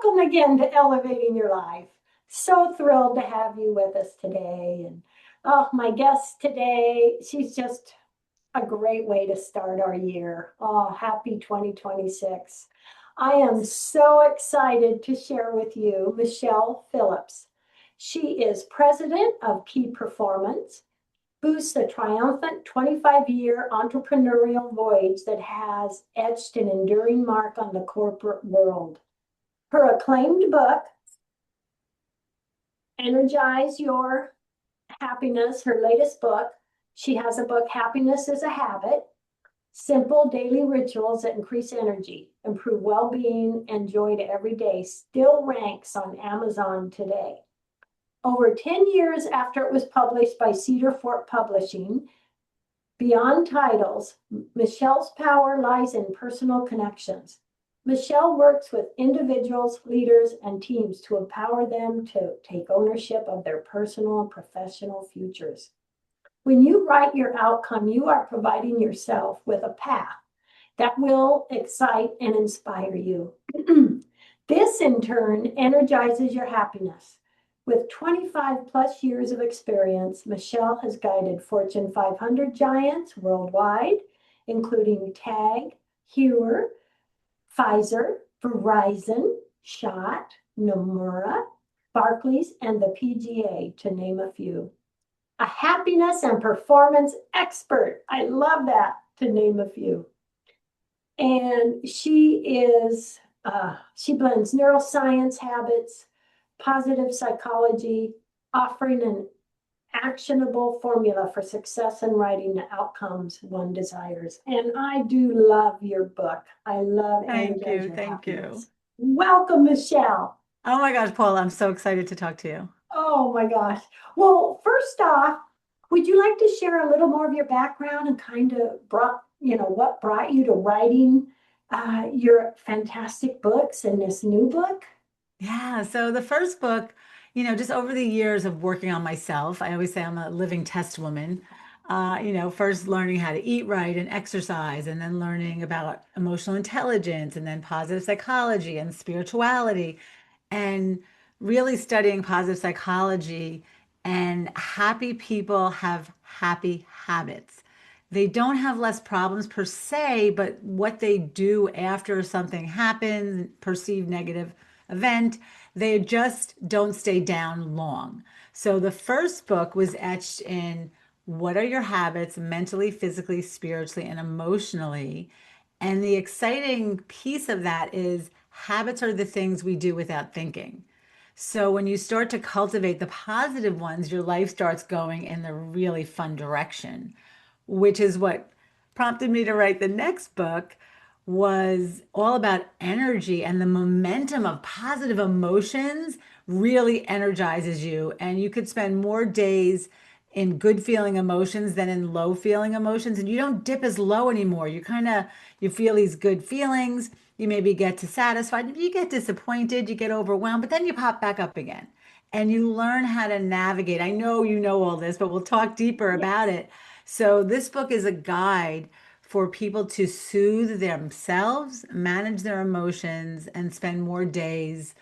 welcome again to Elevating Your Life. So thrilled to have you with us today. And oh, my guest today, she's just a great way to start our year. Oh, happy 2026. I am so excited to share with you Michele Phillips. She is president of Key Performance, boosts a triumphant 25-year entrepreneurial voyage that has etched an enduring mark on the corporate world. Her acclaimed book, Energize Your Happiness, her latest book. She has a book, Happiness is a Habit, simple daily rituals that increase energy, improve well-being, and joy to every day, still ranks on Amazon today. Over 10 years after it was published by Cedar Fort Publishing, beyond titles, Michele's power lies in personal connections. Michele works with individuals, leaders, and teams to empower them to take ownership of their personal and professional futures. When you write your outcome, you are providing yourself with a path that will excite and inspire you. This, in turn, energizes your happiness. With 25 plus years of experience, Michele has guided Fortune 500 giants worldwide, including TAG, Heuer, Pfizer, Verizon, Schott, Nomura, Barclays, and the PGA, to name a few. A happiness and performance expert. I love that, to name a few. And she blends neuroscience habits, positive psychology, offering an actionable formula for success in writing the outcomes one desires. And I do love your book. I love Thank Energize you. Your Thank you. Happiness. Welcome, Michele. Oh my gosh, Paul, I'm so excited to talk to you. Oh my gosh. Well, first off, would you like to share a little more of your background and kind of what brought you to writing your fantastic books and this new book? Yeah, so the first book, just over the years of working on myself, I always say I'm a living test woman. First learning how to eat right and exercise, and then learning about emotional intelligence, and then positive psychology and spirituality, and really studying positive psychology. And happy people have happy habits. They don't have less problems per se, but what they do after something happens, perceived negative event, they just don't stay down long. So the first book was etched in what are your habits mentally, physically, spiritually, and emotionally. And the exciting piece of that is habits are the things we do without thinking. So when you start to cultivate the positive ones, your life starts going in the really fun direction, which is what prompted me to write the next book was all about energy, and the momentum of positive emotions really energizes you, and you could spend more days in good feeling emotions than in low feeling emotions, and you don't dip as low anymore. You feel these good feelings, you maybe get to satisfied, you get disappointed, you get overwhelmed, but then you pop back up again and you learn how to navigate. I know you know all this, but we'll talk deeper about Yes. it. So this book is a guide for people to soothe themselves, manage their emotions, and spend more days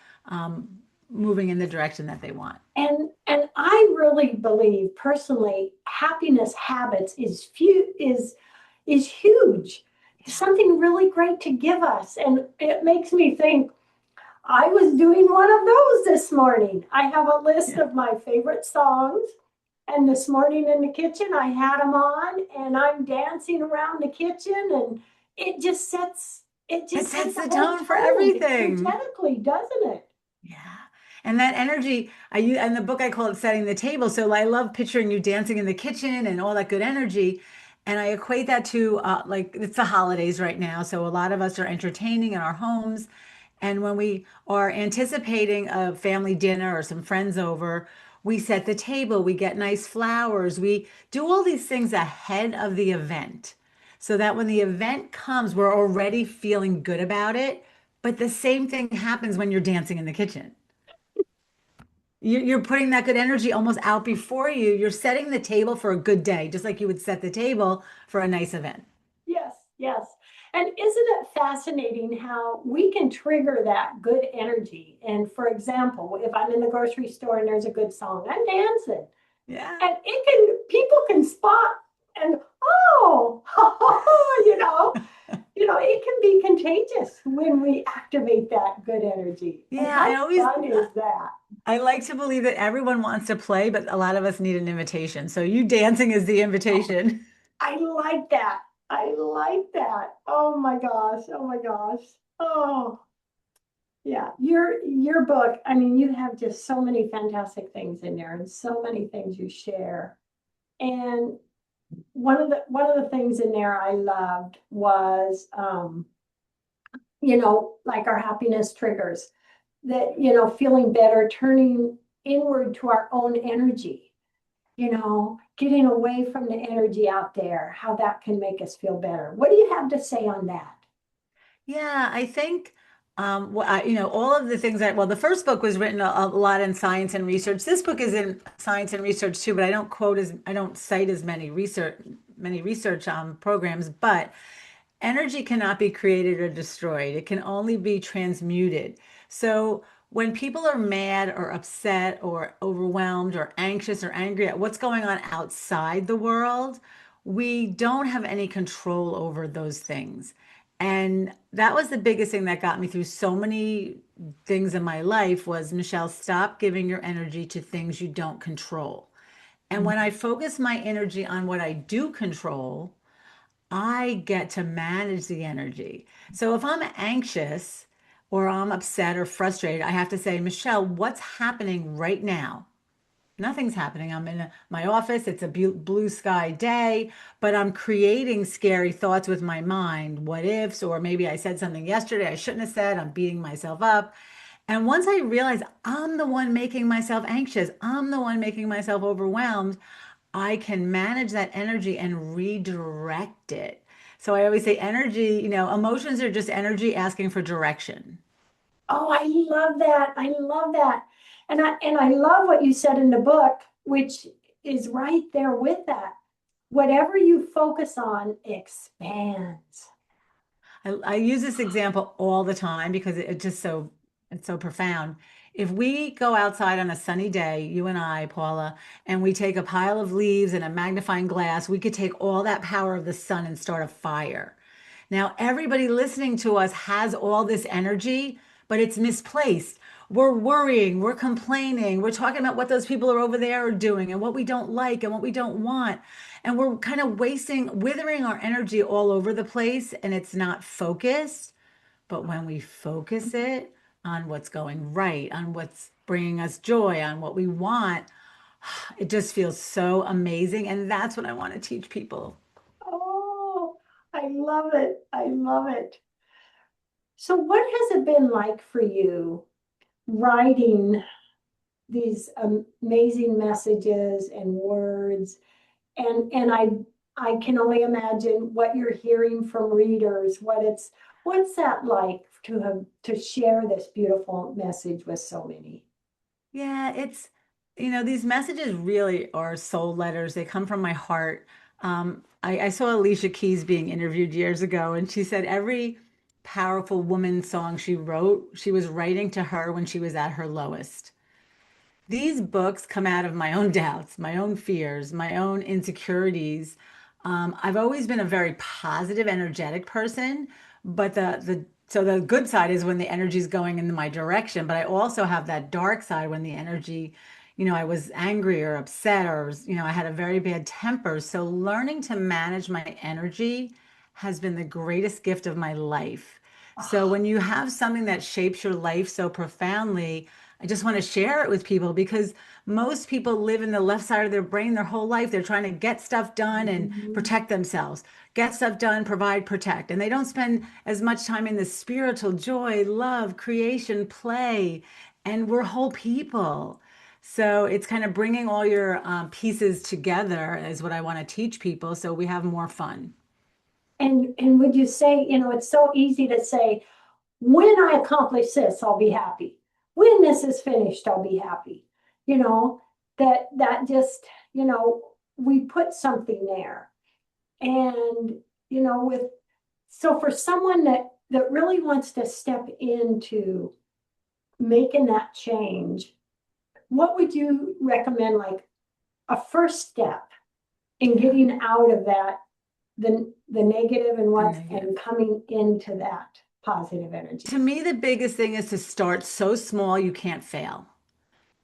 moving in the direction that they want. And I really believe personally, happiness habits is huge. Something really great to give us. And it makes me think I was doing one of those this morning. I have a list Yeah. of my favorite songs. And this morning in the kitchen, I had them on and I'm dancing around the kitchen and it just sets it It just sets sets a the whole tone for tone everything. energetically, doesn't it? Yeah. And that energy, I use in the book, I call it setting the table. So I love picturing you dancing in the kitchen and all that good energy. And I equate that to like it's the holidays right now. So a lot of us are entertaining in our homes. And when we are anticipating a family dinner or some friends over, we set the table, we get nice flowers, we do all these things ahead of the event so that when the event comes, we're already feeling good about it. But the same thing happens when you're dancing in the kitchen. You're putting that good energy almost out before you. You're setting the table for a good day, just like you would set the table for a nice event. Yes, Yes. And isn't it fascinating how we can trigger that good energy? And for example, if I'm in the grocery store and there's a good song, I'm dancing. Yeah. And people can spot and, oh, it can be contagious when we activate that good energy. And Yeah, how fun is that? I like to believe that everyone wants to play, but a lot of us need an invitation. So you dancing is the invitation. I like that. I like that. Oh my gosh. Oh my gosh. Oh, yeah. Your book, I mean, you have just so many fantastic things in there and so many things you share. And one of the things in there I loved was like our happiness triggers that, feeling better, turning inward to our own energy, getting away from the energy out there, how that can make us feel better. What do you have to say on that? Yeah, I think all of the things well, the first book was written a lot in science and research. This book is in science and research too, but I don't cite as many research programs, but energy cannot be created or destroyed. It can only be transmuted. So when people are mad or upset or overwhelmed or anxious or angry at what's going on outside the world, we don't have any control over those things. And that was the biggest thing that got me through so many things in my life was, Michelle, stop giving your energy to things you don't control. And when I focus my energy on what I do control, I get to manage the energy. So if I'm anxious or I'm upset or frustrated, I have to say, Michelle, what's happening right now? Nothing's happening. I'm in my office. It's a blue sky day, but I'm creating scary thoughts with my mind. What ifs, or maybe I said something yesterday I shouldn't have said. I'm beating myself up. And once I realize I'm the one making myself anxious, I'm the one making myself overwhelmed, I can manage that energy and redirect it. So I always say energy, emotions are just energy asking for direction. Oh, I love that. I love that. And I love what you said in the book, which is right there with that. Whatever you focus on expands. I use this example all the time because it's so profound. If we go outside on a sunny day, you and I, Paula, and we take a pile of leaves and a magnifying glass, we could take all that power of the sun and start a fire. Now, everybody listening to us has all this energy, but it's misplaced. We're worrying, we're complaining, we're talking about what those people are over there are doing and what we don't like and what we don't want. And we're kind of withering our energy all over the place, and it's not focused. But when we focus it on what's going right, on what's bringing us joy, on what we want, it just feels so amazing. And that's what I want to teach people. Oh, I love it. I love it. So what has it been like for you writing these amazing messages and words? And I can only imagine what you're hearing from readers, what's that like to share this beautiful message with so many? Yeah, these messages really are soul letters. They come from my heart. I saw Alicia Keys being interviewed years ago, and she said every powerful woman song she wrote, she was writing to her when she was at her lowest. These books come out of my own doubts, my own fears, my own insecurities. I've always been a very positive, energetic person, but the good side is when the energy is going in my direction. But I also have that dark side when the energy, I was angry or upset or I had a very bad temper. So learning to manage my energy has been the greatest gift of my life. So when you have something that shapes your life so profoundly, I just want to share it with people because most people live in the left side of their brain their whole life. They're trying to get stuff done and Mhm. protect themselves, get stuff done, provide, protect. And they don't spend as much time in the spiritual joy, love, creation, play. And we're whole people. So it's kind of bringing all your pieces together is what I want to teach people so we have more fun. And would you say, it's so easy to say, when I accomplish this, I'll be happy. When this is finished, I'll be happy. You know, that just, we put something there. And, with So for someone that really wants to step into making that change, what would you recommend, like a first step in getting out of that, the negative and The what's, negative. and coming into that positive energy? To me, the biggest thing is to start so small you can't fail.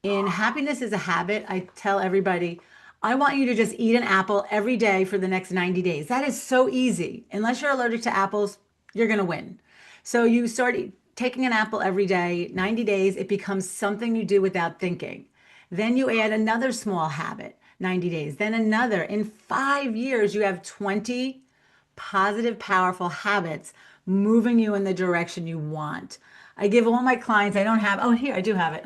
In Happiness is a Habit, I tell everybody, I want you to just eat an apple every day for the next 90 days. That is so easy. Unless you're allergic to apples, you're going to win. So you start taking an apple every day, 90 days, it becomes something you do without thinking. Then you add another small habit, 90 days, then another. In 5 years, you have 20 positive, powerful habits moving you in the direction you want. I give all my clients, I don't have, oh, here, I do have it.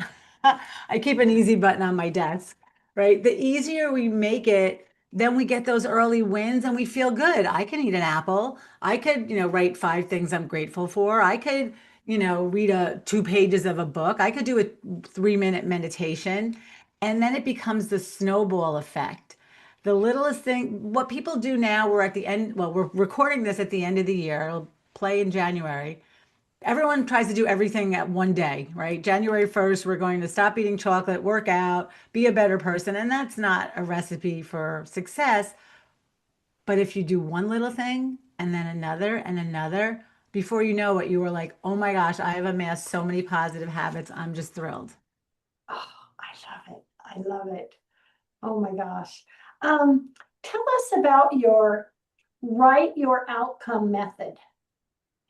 I keep an easy button on my desk, right? The easier we make it, then we get those early wins and we feel good. I can eat an apple. I could, write 5 things I'm grateful for. I could, read 2 pages of a book. I could do a 3-minute meditation. And then it becomes the snowball effect. The littlest thing, what people do now, we're at the end, well, we're recording this at the end of the year. It'll play in January. Everyone tries to do everything at one day, right? January 1st, we're going to stop eating chocolate, work out, be a better person. And that's not a recipe for success. But if you do one little thing and then another and another, before you know it, you were like, oh my gosh, I have amassed so many positive habits. I'm just thrilled. Oh, I love it. I love it. Oh my gosh. Um, Tell us about your write your outcome method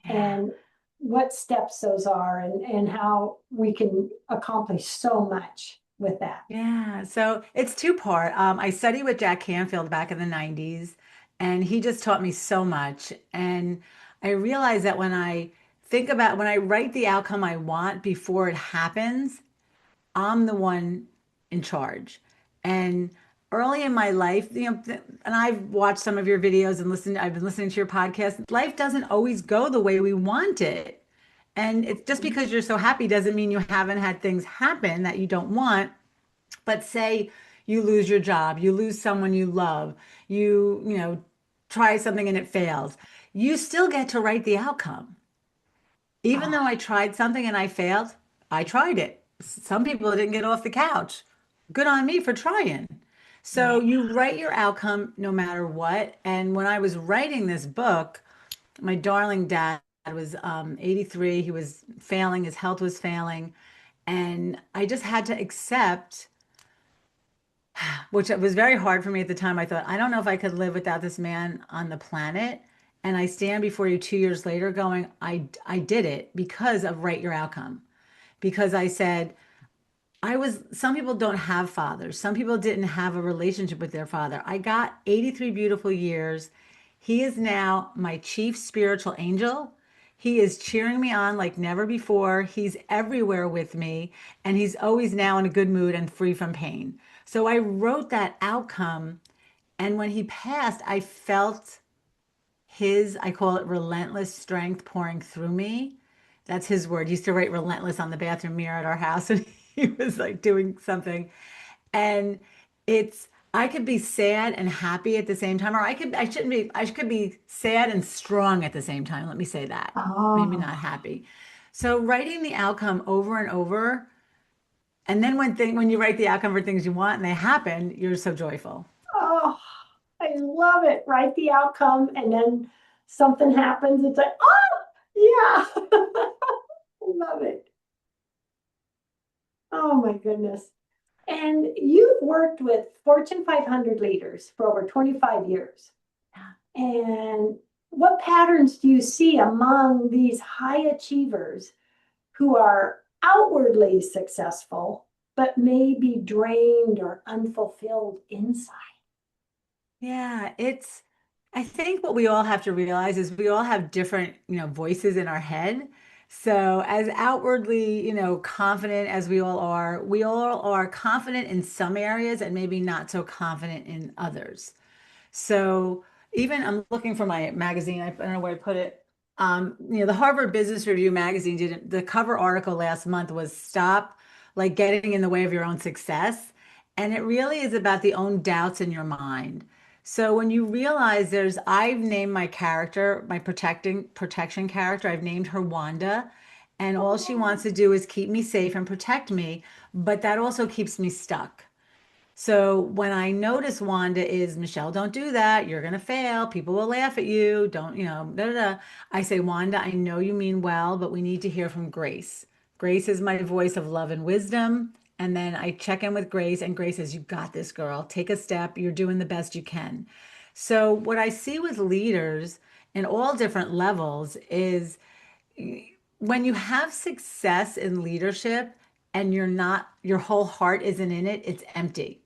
Yeah. and what steps those are, and how we can accomplish so much with that. Yeah, so it's two-part. I studied with Jack Canfield back in the 90s, and he just taught me so much. And I realized that when I write the outcome I want before it happens, I'm the one in charge. And early in my life, and I've watched some of your videos and I've been listening to your podcast. Life doesn't always go the way we want it. And it's just because you're so happy doesn't mean you haven't had things happen that you don't want. But say you lose your job, you lose someone you love, try something and it fails. You still get to write the outcome. Even though Oh, I tried something and I failed, I tried it. Some people didn't get off the couch. Good on me for trying. yeah. So you write your outcome no matter what. And when I was writing this book, my darling dad was 83. He was failing, his health was failing. And I just had to accept, which was very hard for me at the time. I thought, I don't know if I could live without this man on the planet. And I stand before you 2 years later going, I did it because of Write Your Outcome. Because I said, some people don't have fathers. Some people didn't have a relationship with their father. I got 83 beautiful years. He is now my chief spiritual angel. He is cheering me on like never before. He's everywhere with me, and he's always now in a good mood and free from pain. So I wrote that outcome, and when he passed, I felt I call it relentless strength pouring through me. That's his word. He used to write relentless on the bathroom mirror at our house, and he was like doing something. And it's, I could be sad and happy at the same time, or I could be sad and strong at the same time. Let me say that. Maybe not Oh, happy. So writing the outcome over and over, and then when you write the outcome for things you want and they happen, you're so joyful. oh, I love it. Write the outcome, and then something happens. It's like, oh, yeah. Love it. Oh my goodness. And you've worked with Fortune 500 leaders for over 25 years. And what patterns do you see among these high achievers who are outwardly successful, but may be drained or unfulfilled inside? Yeah, I think what we all have to realize is we all have different, voices in our head. So as outwardly, confident as we all are confident in some areas and maybe not so confident in others. So even I'm looking for my magazine. I don't know where I put it. The Harvard Business Review magazine the cover article last month was "Stop like getting in the way of your own success." And it really is about the own doubts in your mind. So when you realize I've named my character, my protection character, I've named her Wanda, and all she wants Oh, to do is keep me safe and protect me, but that also keeps me stuck. So when I notice Wanda is, Michelle, don't do that. You're going to fail. People will laugh at you. Don't, da, da, da. I say, Wanda, I know you mean well, but we need to hear from Grace. Grace is my voice of love and wisdom. And then I check in with Grace, and Grace says, you got this, girl. Take a step. You're doing the best you can. So what I see with leaders in all different levels is when you have success in leadership and your whole heart isn't in it, it's empty.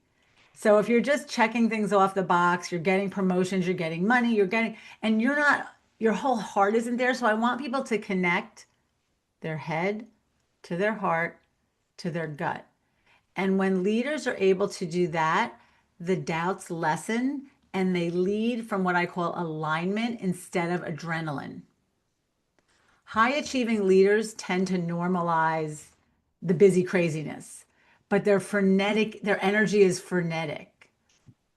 So if you're just checking things off the box, you're getting promotions, you're getting money, and you're not, your whole heart isn't there. So I want people to connect their head to their heart to their gut. And when leaders are able to do that, the doubts lessen and they lead from what I call alignment instead of adrenaline. High achieving leaders tend to normalize the busy craziness, but their energy is frenetic.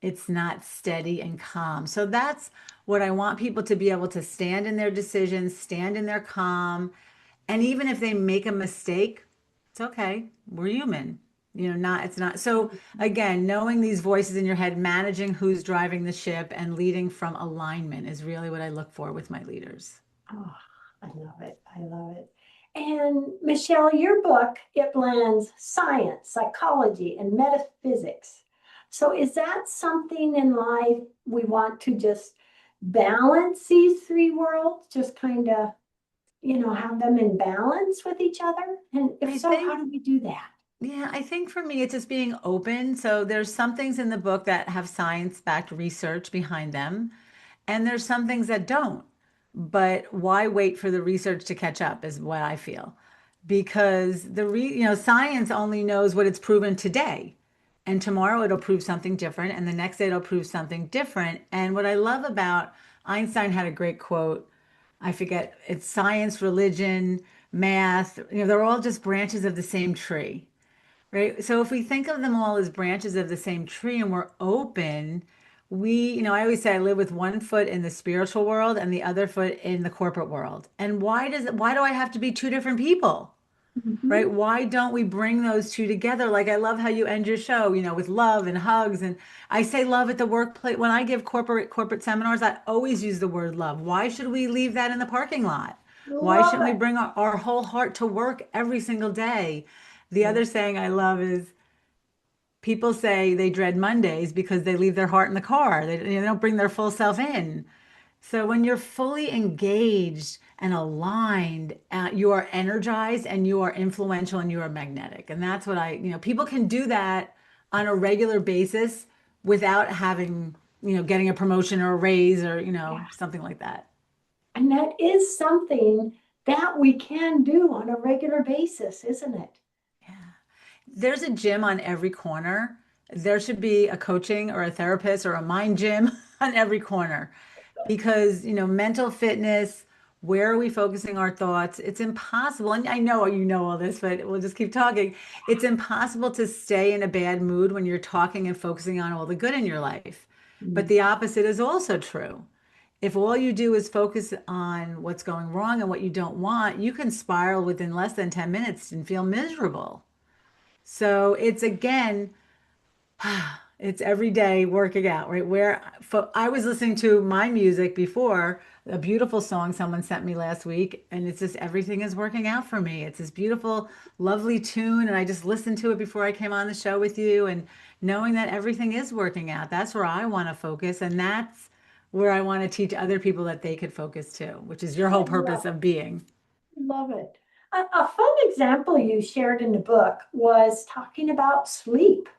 It's not steady and calm. So that's what I want people to be able to stand in their decisions, stand in their calm. And even if they make a mistake, it's okay. We're human. It's not. So again, knowing these voices in your head, managing who's driving the ship and leading from alignment is really what I look for with my leaders. oh, I love it. I love it. And Michelle, your book, it blends science, psychology, and metaphysics. So is that something in life we want to just balance these three worlds, just kind of, have them in balance with each other? And if I so, think how do we do that? Yeah, I think for me, it's just being open. So there's some things in the book that have science-backed research behind them, and there's some things that don't. But why wait for the research to catch up is what I feel. Because science only knows what it's proven today. And tomorrow it'll prove something different, and the next day it'll prove something different. And what I love about Einstein had a great quote. I forget, it's science, religion, math, they're all just branches of the same tree. Right. So if we think of them all as branches of the same tree and we're open, I always say I live with one foot in the spiritual world and the other foot in the corporate world. And why do I have to be two different people? Mhm. Right? Why don't we bring those two together? Like I love how you end your show, with love and hugs. And I say love at the workplace. When I give corporate seminars, I always use the word love. Why should we leave that in the parking lot? Why Love shouldn't we it. bring our whole heart to work every single day? The Yeah. other saying I love is people say they dread Mondays because they leave their heart in the car. They don't bring their full self in. So when you're fully engaged and aligned, you are energized and you are influential and you are magnetic. And that's what people can do that on a regular basis without having, getting a promotion or a raise or, Yeah. something like that. And that is something that we can do on a regular basis, isn't it? Yeah. There's a gym on every corner. There should be a coaching or a therapist or a mind gym on every corner because, mental fitness, where are we focusing our thoughts? It's impossible. And I know you know all this, but we'll just keep talking. It's impossible to stay in a bad mood when you're talking and focusing on all the good in your life. But Mm. the opposite is also true. If all you do is focus on what's going wrong and what you don't want, you can spiral within less than 10 minutes and feel miserable. So it's again, it's every day working out, right? I was listening to my music before, a beautiful song someone sent me last week, and it's just everything is working out for me. It's this beautiful, lovely tune, and I just listened to it before I came on the show with you, and knowing that everything is working out, that's where I want to focus, and that's where I want to teach other people that they could focus too, which is your I whole purpose love, of being. love it. A fun example you shared in the book was talking about sleep.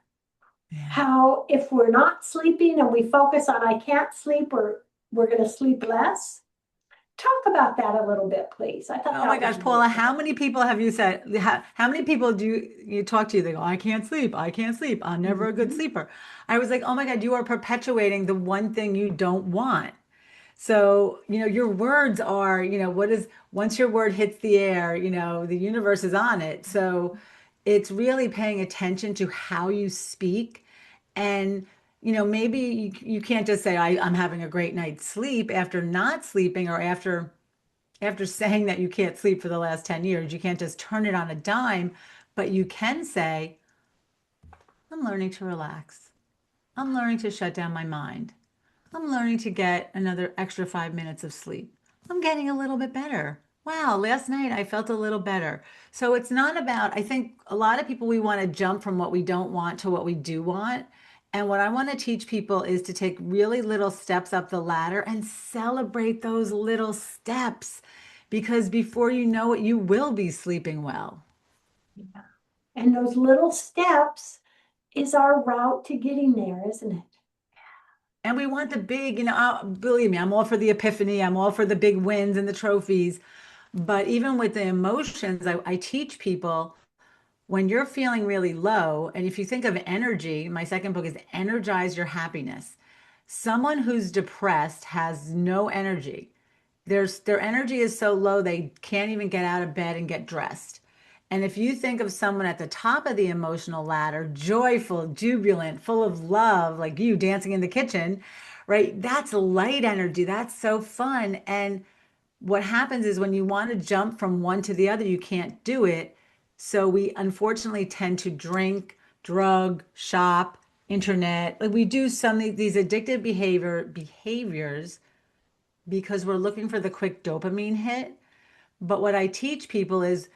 Yeah. How if we're not sleeping and we focus on I can't sleep or we're going to sleep less. Talk about that a little bit, please. I thought Oh my that was gosh, really Paula, how many people have you said, how many people do you talk to? They go, I can't sleep. I can't sleep. I'm never a good Mhm. sleeper. I was like, oh my God, you are perpetuating the one thing you don't want. So, your words are, once your word hits the air, the universe is on it. So it's really paying attention to how you speak. And maybe you can't just say I'm having a great night's sleep after not sleeping or after saying that you can't sleep for the last 10 years. You can't just turn it on a dime, but you can say, I'm learning to relax. I'm learning to shut down my mind. I'm learning to get another extra 5 minutes of sleep. I'm getting a little bit better. Wow, last night I felt a little better. So it's not about, I think a lot of people, we want to jump from what we don't want to what we do want. And what I want to teach people is to take really little steps up the ladder and celebrate those little steps because before you know it, you will be sleeping well. Yeah. And those little steps is our route to getting there, isn't it? And we want the big, believe me, I'm all for the epiphany. I'm all for the big wins and the trophies. But even with the emotions, I teach people when you're feeling really low, and if you think of energy, my second book is Energize Your Happiness. Someone who's depressed has no energy. Their energy is so low they can't even get out of bed and get dressed. And if you think of someone at the top of the emotional ladder, joyful, jubilant, full of love, like you dancing in the kitchen, right? That's light energy. That's so fun. And what happens is when you want to jump from one to the other, you can't do it. So we unfortunately tend to drink, drug, shop, internet. Like we do some of these addictive behaviors because we're looking for the quick dopamine hit. But what I teach people is,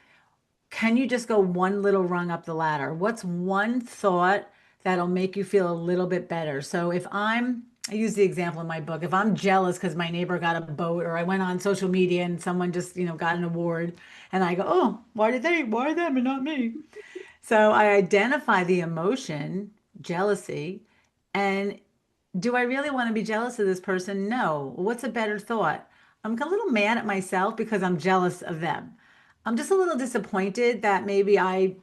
can you just go one little rung up the ladder? What's one thought that'll make you feel a little bit better? So I use the example in my book. If I'm jealous because my neighbor got a boat, or I went on social media and someone just, got an award, and I go, oh, why them and not me? So I identify the emotion, jealousy, and do I really want to be jealous of this person? No. What's a better thought? I'm a little mad at myself because I'm jealous of them. I'm just a little disappointed that maybe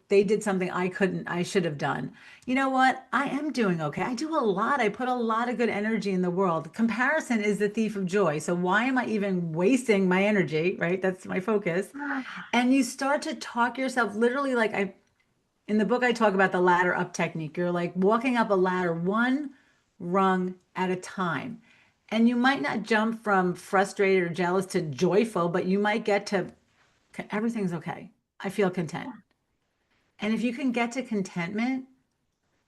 they did something I should have done. You know what? I am doing okay. I do a lot. I put a lot of good energy in the world. Comparison is the thief of joy. So why am I even wasting my energy, right? That's my focus. Ah, And you start to talk yourself literally like in the book, I talk about the ladder up technique. You're like walking up a ladder one rung at a time. And you might not jump from frustrated or jealous to joyful, but you might get to everything's okay. I feel content. And if you can get to contentment,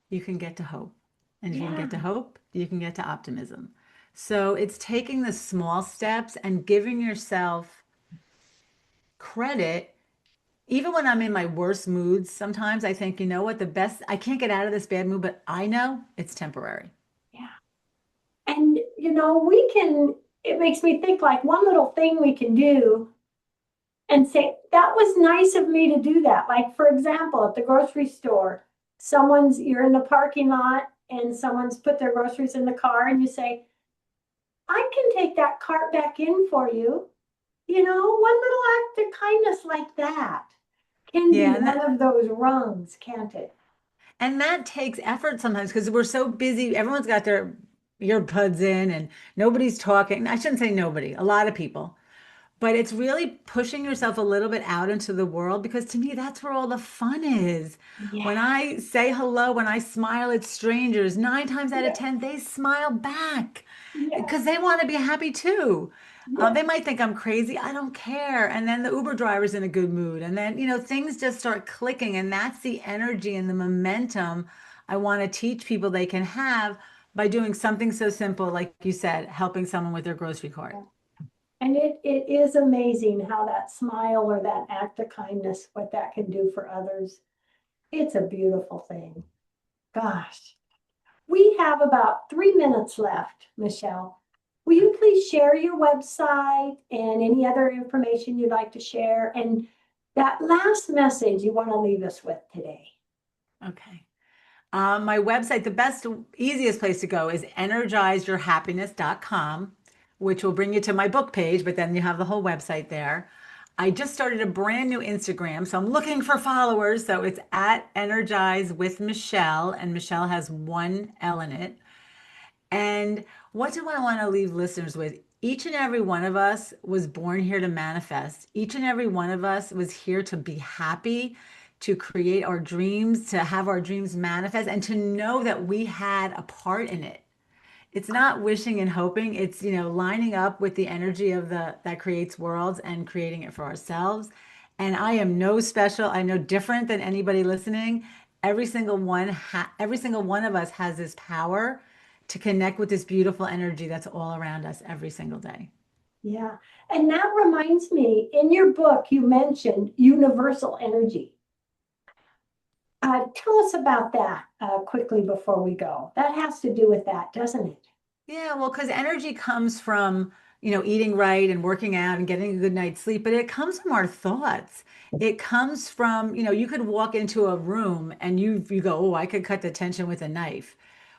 you can get to hope. And if you can yeah, get to hope, you can get to optimism. So it's taking the small steps and giving yourself credit. Even when I'm in my worst moods, sometimes I think, you know what, I can't get out of this bad mood, but I know it's temporary. yeah. And it makes me think like one little thing we can do and say, that was nice of me to do that. Like, for example, at the grocery store, you're in the parking lot and someone's put their groceries in the car and you say, I can take that cart back in for you. One little act of kindness like that can be Yeah, and one of those rungs, can't it? that takes effort sometimes because we're so busy. Everyone's got their earbuds in and nobody's talking. I shouldn't say nobody, a lot of people. But it's really pushing yourself a little bit out into the world because to me, that's where all the fun is. Yeah, When I say hello, when I smile at strangers, 9 times out of yeah, 10, they smile back because yes, they want to be happy too. They yes. might think I'm crazy. I don't care. And then the Uber driver's in a good mood. And then, things just start clicking. And that's the energy and the momentum I want to teach people they can have by doing something so simple, like you said, helping someone with their grocery cart. And it is amazing how that smile or that act of kindness, what that can do for others. It's a beautiful thing. Gosh, we have about 3 minutes left, Michele. Will you please share your website and any other information you'd like to share? And that last message you want to leave us with today? Okay. My website, the best, easiest place to go is energizeyourhappiness.com, which will bring you to my book page, but then you have the whole website there. I just started a brand new Instagram, so I'm looking for followers. So it's at Energize with Michele, and Michele has one L in it. And what do I want to leave listeners with? Each and every one of us was born here to manifest. Each and every one of us was here to be happy, to create our dreams, to have our dreams manifest, and to know that we had a part in it. It's not wishing and hoping. It's, lining up with the energy of the that creates worlds and creating it for ourselves. And I am no special. I'm no different than anybody listening. Every single one of us has this power to connect with this beautiful energy that's all around us every single day. Yeah. And that reminds me, in your book, you mentioned universal energy. Tell us about that quickly before we go. That has to do with that, doesn't it? Yeah, well, because energy comes from, eating right and working out and getting a good night's sleep, but it comes from our thoughts. It comes from, you could walk into a room and you go, oh, I could cut the tension with a knife.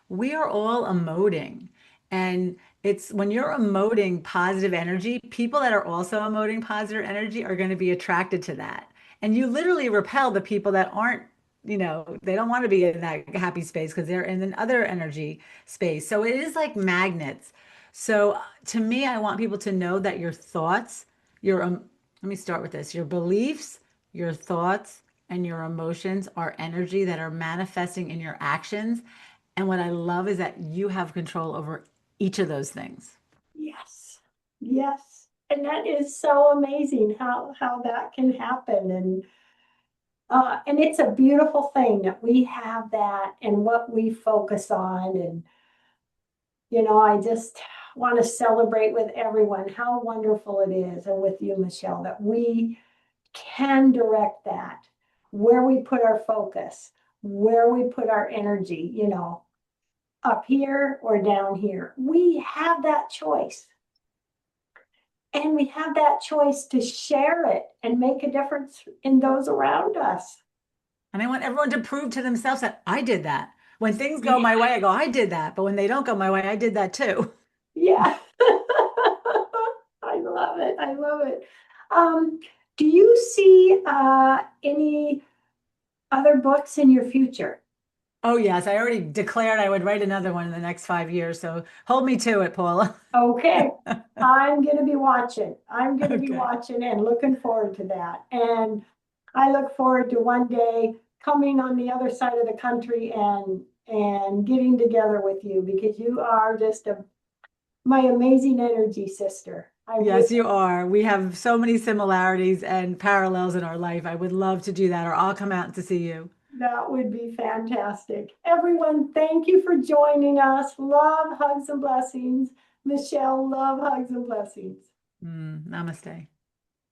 We are all emoting. And it's when you're emoting positive energy, people that are also emoting positive energy are going to be attracted to that. And you literally repel the people that aren't, they don't want to be in that happy space because they're in another energy space. So it is like magnets. So to me, I want people to know that your thoughts, let me start with this, your beliefs, your thoughts, and your emotions are energy that are manifesting in your actions. And what I love is that you have control over each of those things. Yes. Yes. And that is so amazing how that can happen. And it's a beautiful thing that we have that and what we focus on. And, I just want to celebrate with everyone how wonderful it is, and with you, Michele, that we can direct that where we put our focus, where we put our energy, up here or down here. We have that choice. And we have that choice to share it and make a difference in those around us. And I want everyone to prove to themselves that I did that. When things go Yeah. my way, I go, I did that. But when they don't go my way, I did that too. Yeah. I love it. I love it. Do you see any other books in your future? Oh, yes. I already declared I would write another one in the next 5 years. So hold me to it, Paula. Okay. I'm going to be watching. I'm going to be Okay. watching and looking forward to that. And I look forward to one day coming on the other side of the country and getting together with you, because you are just my amazing energy sister. I really, Yes, you are. We have so many similarities and parallels in our life. I would love to do that, or I'll come out to see you. that would be fantastic. Everyone, thank you for joining us. Love, hugs, and blessings. Michele, love, hugs, and blessings. Namaste.